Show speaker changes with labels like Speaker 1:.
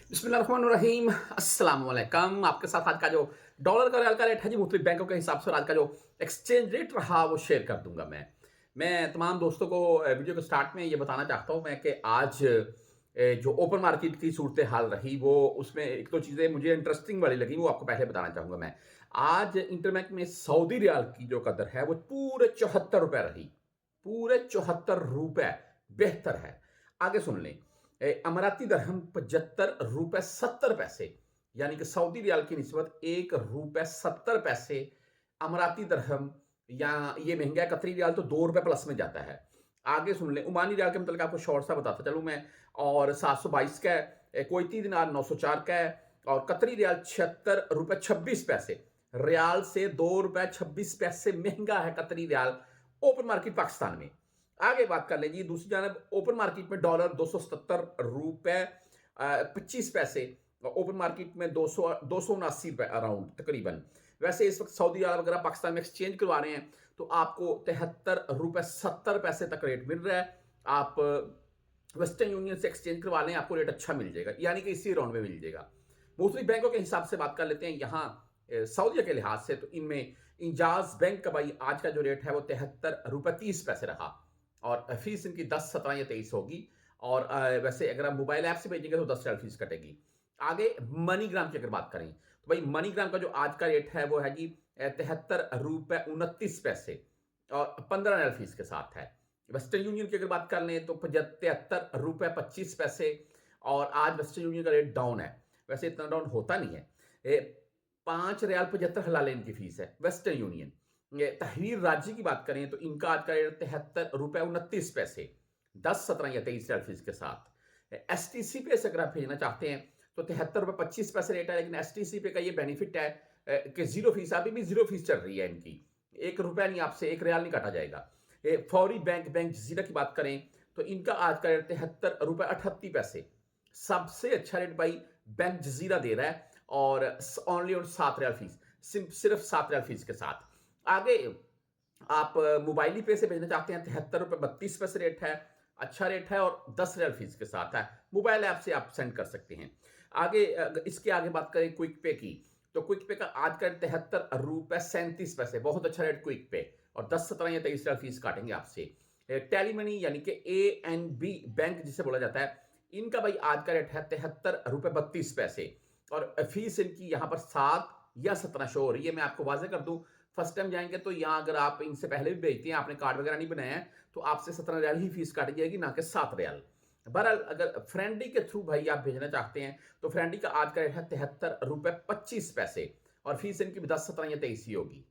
Speaker 1: बिस्मिल्लाहिर्रहमानिर्रहीम अस्सलाम वालेकुम। आपके साथ आज का जो डॉलर का रियाल का रेट है जी मुख्तलिफ बैंकों के हिसाब से और आज का जो एक्सचेंज रेट रहा वो शेयर कर दूंगा मैं तमाम दोस्तों को वीडियो के स्टार्ट में ये बताना चाहता हूँ मैं कि आज जो ओपन मार्केट की सूरत हाल रही वो उसमें एक दो चीज़ें मुझे इंटरेस्टिंग वाली लगी वो आपको पहले बताना चाहूँगा मैं। आज इंटरबैंक में सऊदी रियाल की जो कदर है वो पूरे 74 रुपए रही। पूरे 74 रुपए बेहतर है। आगे सुन लें। अमाराती दरहम 75 रुपए 70 पैसे यानी कि सऊदी रियाल की निस्बत 1 रुपए 70 पैसे अमाराती दरहम या ये महंगा है। कतरी रियाल तो 2 रुपए प्लस में जाता है। आगे सुन लें। ओमानी रियाल के मतलब आपको शॉर्ट सा बताता चलूं मैं। और 722 का है। कुवैती दिनार 904 का है और कतरी रियाल 76 रुपए 26 पैसे। रियाल से 2 रुपए 26 पैसे महंगा है कतरी रियाल ओपन मार्केट पाकिस्तान में। आगे बात कर लीजिए दूसरी जानब ओपन मार्केट में डॉलर 277 रुपए 25 पैसे ओपन मार्केट में 279 रुपए अराउंड तकरीबन। वैसे इस वक्त सऊदी अरब वगैरह पाकिस्तान में एक्सचेंज करवा रहे हैं तो आपको 73 रुपए 70 पैसे तक रेट मिल रहा है। आप वेस्टर्न यूनियन से एक्सचेंज करवा लें आपको रेट अच्छा मिल जाएगा यानी कि इसी राउंड में मिल जाएगा। मुख्तलिफ बैंकों के हिसाब से बात कर लेते हैं यहाँ सऊदीया के लिहाज से तो इनमें इंजाज बैंक का भाई आज का जो रेट है वो 73 रुपए 30 पैसे रहा और फीस इनकी 10 17 या 23 होगी। और वैसे अगर आप मोबाइल ऐप से भेजेंगे तो 10 रियाल फीस कटेगी। आगे मनीग्राम की अगर बात करें तो भाई मनीग्राम का जो आज का रेट है वो है जी 73 रुपए 29 पैसे और 15 रियाल फीस के साथ है। वेस्टर्न यूनियन की अगर बात कर लें तो 73 रुपए 25 पैसे और आज वेस्टर्न यूनियन का रेट डाउन है। वैसे इतना डाउन होता नहीं है। 5 रियाल 75 हलाल इनकी फीस है वेस्टर्न यूनियन। तहरीर राज्य की बात करें तो इनका आज का रेट 73 रुपए 29 पैसे 10 17 या 23 रियाल फीस के साथ। एस टी सी पे से अगर आप भेजना चाहते हैं तो 73 रुपए 25 पैसे रेट है लेकिन एस टी सी पे का ये बेनिफिट है कि जीरो फीस अभी भी जीरो फीस चल रही है इनकी। 1 रुपया नहीं आपसे 1 रियाल नहीं काटा जाएगा। फौरी बैंक जजीरा की बात करें तो इनका आज का रेट 73 रुपए 38 पैसे। सबसे अच्छा रेट भाई बैंक जजीरा दे रहा है और ओनली ऑन 7 रियाल फीस सिर्फ 7 रियाल फीस के साथ। आगे आप मोबाइली पे से भेजना चाहते हैं 73 रुपए 32 पैसे रेट है। अच्छा रेट है और 10 रियाल फीस के साथ है। मोबाइल ऐप से आप सेंड कर सकते हैं। आगे इसके आगे बात करें क्विक पे की तो क्विक पे का आज का 73 रुपए 37 पैसे बहुत अच्छा रेट क्विक पे और 10 17 या 23 रियाल फीस काटेंगे आपसे। टेली मनी यानी कि ANB बैंक जिसे बोला जाता है इनका भाई आज का रेट है 73 रुपए 32 पैसे और फीस इनकी यहाँ पर 7 या 17 शो हो रही है। मैं आपको वाजे कर दूं फर्स्ट टाइम जाएंगे तो यहाँ अगर आप इनसे पहले भी भेजते हैं आपने कार्ड वगैरह नहीं बनाया है तो आपसे 17 रियाल ही फीस काटी जाएगी ना कि 7 रियाल। बहरहाल अगर फ्रेंडी के थ्रू भाई आप भेजना चाहते हैं तो फ्रेंडी का आज का रेट है 73 रुपए 25 पैसे और फीस इनकी 10 17 या 23 ही होगी।